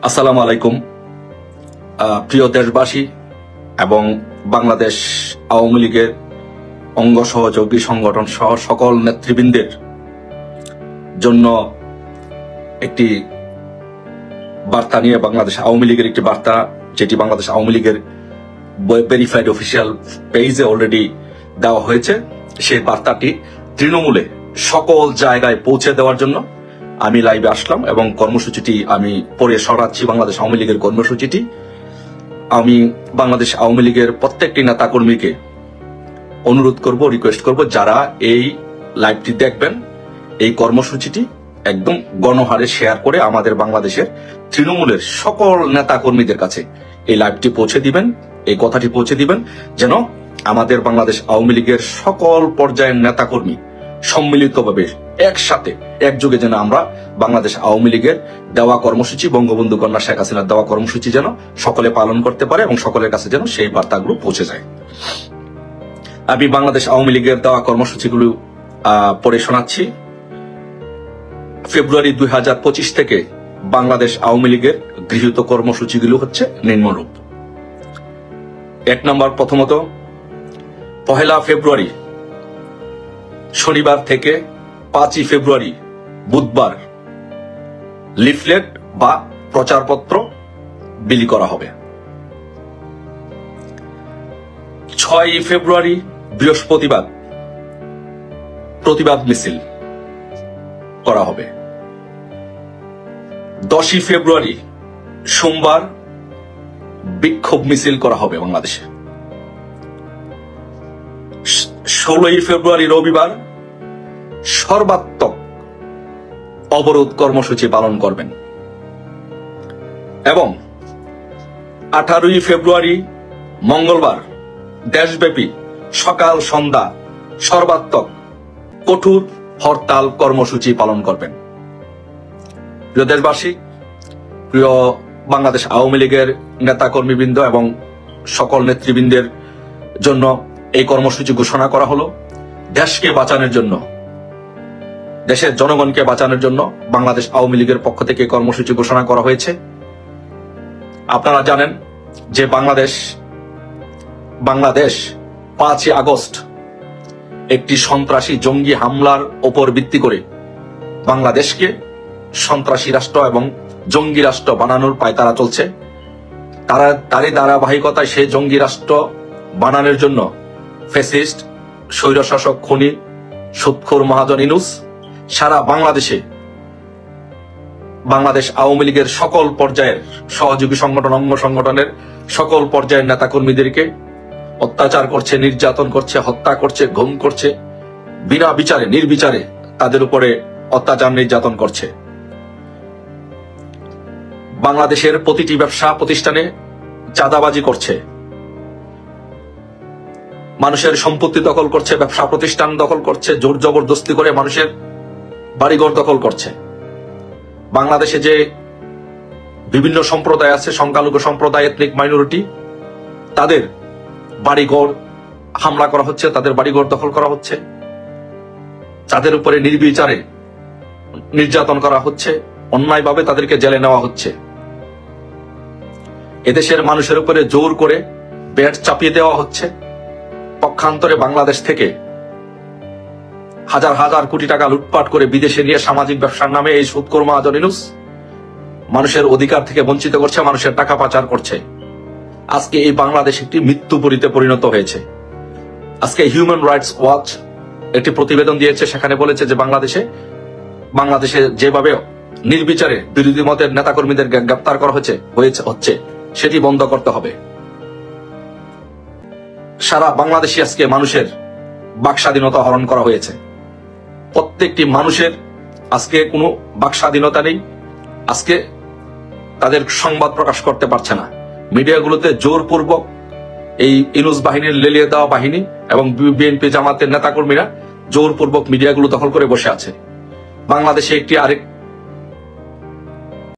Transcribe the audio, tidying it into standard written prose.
আসসালামু আলাইকুম প্রিয় দেশবাসী এবং বাংলাদেশ আওয়ামী লীগের অঙ্গ সহযোগী সংগঠন সহ সকল নেতৃবৃন্দের জন্য একটি বার্তা নিয়ে বাংলাদেশ আওয়ামী লীগের একটি বার্তা, যেটি বাংলাদেশ আওয়ামী লীগের ভেরিফাইড অফিসিয়াল পেজে অলরেডি দেওয়া হয়েছে। সেই বার্তাটি তৃণমূলে সকল জায়গায় পৌঁছে দেওয়ার জন্য আমি লাইভে আসলাম এবং কর্মসূচিটি আমি পড়ে শোনাচ্ছি। বাংলাদেশ আওয়ামী লীগের কর্মসূচিটি আমি বাংলাদেশ আওয়ামী লীগের প্রত্যেকটি নেতাকর্মীকে অনুরোধ করব, রিকোয়েস্ট করব, যারা এই লাইভটি দেখবেন এই কর্মসূচিটি একদম গণহারে শেয়ার করে আমাদের বাংলাদেশের তৃণমূলের সকল নেতাকর্মীদের কাছে এই লাইভটি পৌঁছে দিবেন, এই কথাটি পৌঁছে দিবেন, যেন আমাদের বাংলাদেশ আওয়ামী লীগের সকল পর্যায়ের নেতাকর্মী সম্মিলিতভাবে একসাথে একযোগে যেন আমরা বাংলাদেশ আওয়ামী লীগের দেওয়া কর্মসূচি, বঙ্গবন্ধু কন্যা শেখ হাসিনার দেওয়া কর্মসূচি যেন সকলে পালন করতে পারে এবং সকলের কাছে যেন সেই বার্তাগুলো পৌঁছে যায়। আমি বাংলাদেশ আওয়ামী লীগের দেওয়া কর্মসূচিগুলো পড়ে শোনাচ্ছি। ফেব্রুয়ারি 2025 থেকে বাংলাদেশ আওয়ামী লীগের গৃহীত কর্মসূচিগুলো হচ্ছে নিম্নরূপ। 1 নম্বর, প্রথমত 1 ফেব্রুয়ারি শনিবার থেকে 5 ফেব্রুয়ারি বুধবার লিফলেট বা প্রচারপত্র বিলি করা হবে। 6 ফেব্রুয়ারি বৃহস্পতিবার প্রতিবাদ মিছিল করা হবে। 10 ফেব্রুয়ারি সোমবার বিক্ষোভ মিছিল করা হবে বাংলাদেশে। 16 ফেব্রুয়ারি রবিবার সর্বাত্মক অবরোধ কর্মসূচি পালন করবেন এবং 18 ফেব্রুয়ারি মঙ্গলবার দেশব্যাপী সকাল সন্ধ্যা সর্বাত্মক কঠোর হরতাল কর্মসূচি পালন করবেন। প্রিয় দেশবাসী, প্রিয় বাংলাদেশ আওয়ামী লীগের নেতাকর্মীবৃন্দ এবং সকল নেতৃবৃন্দের জন্য এই কর্মসূচি ঘোষণা করা হলো। দেশকে বাঁচানোর জন্য, দেশের জনগণকে বাঁচানোর জন্য বাংলাদেশ আওয়ামী লীগের পক্ষ থেকে কর্মসূচি ঘোষণা করা হয়েছে। আপনারা জানেন যে বাংলাদেশ 5 আগস্ট একটি সন্ত্রাসী জঙ্গি হামলার উপর ভিত্তি করে বাংলাদেশকে সন্ত্রাসী রাষ্ট্র এবং জঙ্গি রাষ্ট্র বানানোর পায়তারা চলছে। তারই ধারাবাহিকতায় সেই জঙ্গি রাষ্ট্র বানানোর জন্য ফ্যাসিস্ট স্বৈরশাসক খুনি সুৎখোর মহাজন ইউনূস সারা বাংলাদেশে বাংলাদেশ আওয়ামী লীগের সকল পর্যায়ের সহযোগী সংগঠন, অঙ্গ সংগঠনের সকল পর্যায়ের নেতাকর্মীদেরকে অত্যাচার করছে, নির্যাতন করছে, হত্যা করছে, গুম করছে, বিনা বিচারে নির্বিচারে তাদের উপরে অত্যাচার নির্যাতন করছে। বাংলাদেশের প্রতিটি ব্যবসা প্রতিষ্ঠানে চাঁদাবাজি করছে, মানুষের সম্পত্তি দখল করছে, ব্যবসা প্রতিষ্ঠান দখল করছে, জোর জবরদস্তি করে মানুষের বাড়িঘর দখল করছে। বাংলাদেশে যে বিভিন্ন সম্প্রদায় আছে, সংখ্যালঘু সম্প্রদায়, এথনিক মাইনরিটি, তাদের বাড়িঘর হামলা করা হচ্ছে, তাদের বাড়িঘর দখল করা হচ্ছে, তাদের উপরে নির্বিচারে নির্যাতন করা হচ্ছে, অন্যায়ভাবে তাদেরকে জেলে নেওয়া হচ্ছে। এদেশের মানুষের উপরে জোর করে ব্যাট চাপিয়ে দেওয়া হচ্ছে। পক্ষান্তরে বাংলাদেশ থেকে হাজার হাজার কোটি টাকা লুটপাট করে বিদেশে নিয়ে সামাজিক ব্যবসার নামে এই সুৎখোর মহাজন ইউনূস মানুষের অধিকার থেকে বঞ্চিত করছে, মানুষের টাকা পাচার করছে। আজকে এই বাংলাদেশ একটি মৃত্যুপুরীতে পরিণত হয়েছে। আজকে হিউম্যান রাইটস ওয়াচ একটি প্রতিবেদন দিয়েছে, সেখানে বলেছে যে বাংলাদেশে যেভাবে নির্বিচারে বিরোধী মতের নেতাকর্মীদের গ্রেপ্তার করা হচ্ছে সেটি বন্ধ করতে হবে। সারা বাংলাদেশে আজকে মানুষের বাক স্বাধীনতা হরণ করা হয়েছে। প্রত্যেকটি মানুষের আজকে কোনো বাক স্বাধীনতা নেই। আজকে তাদের সংবাদ প্রকাশ করতে পারছে না। মিডিয়াগুলোতে জোরপূর্বক এই ইউনূস বাহিনীর লেলিয়ে দেওয়া বাহিনী এবং বিএনপি জামাতের নেতাকর্মীরা জোরপূর্বক মিডিয়াগুলো দখল করে বসে আছে। বাংলাদেশে